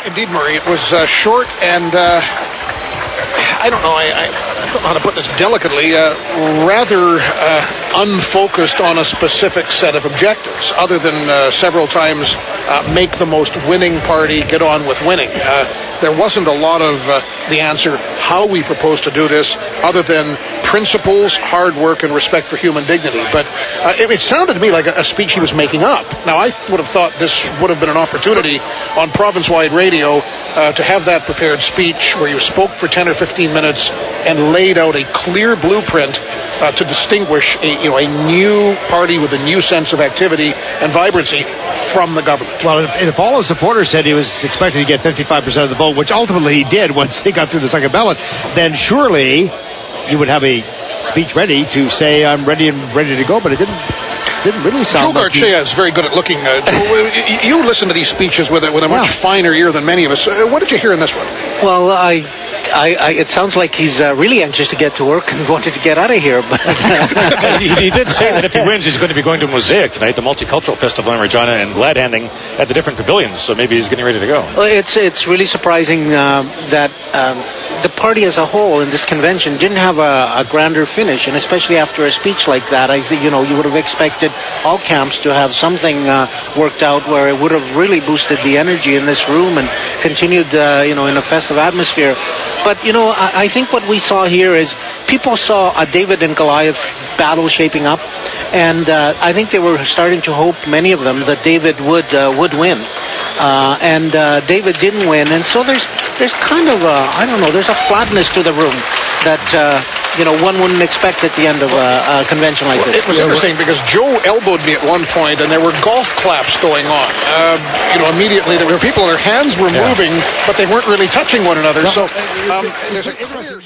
Indeed, Murray. It was short and, I don't know, I don't know how to put this delicately, rather unfocused on a specific set of objectives, other than several times make the most winning party get on with winning. There wasn't a lot of the answer how we propose to do this, other than principles, hard work, and respect for human dignity. But it sounded to me like a speech he was making up. Now, I would have thought this would have been an opportunity on province-wide radio to have that prepared speech where you spoke for 10 or 15 minutes and laid out a clear blueprint to distinguish a new party with a new sense of activity and vibrancy from the government. Well, if all his supporters said he was expected to get 55% of the vote, which ultimately he did once he got through the second ballot, then surely you would have a speech ready to say, I'm ready to go, but it didn't really sound Joe like Garcia is very good at looking. You listen to these speeches with a much finer ear than many of us. What did you hear in this one? Well, it sounds like he's really anxious to get to work and wanted to get out of here. But he did say that if he wins, he's going to be going to Mosaic tonight, the multicultural festival in Regina, and glad handing at the different pavilions. So maybe he's getting ready to go. Well, it's really surprising that the party as a whole in this convention didn't have a grander finish, and especially after a speech like that, I think you would have expected all camps to have something worked out where it would have really boosted the energy in this room and continued in a festive atmosphere. But I think what we saw here is people saw a David and Goliath battle shaping up, and I think they were starting to hope, many of them, that David would win. And David didn't win, and so there's kind of there's a flatness to the room that one wouldn't expect at the end of a convention like this. It was interesting because Joe elbowed me at one point, and there were golf claps going on. Immediately there were people, their hands were moving, but they weren't really touching one another. So there's a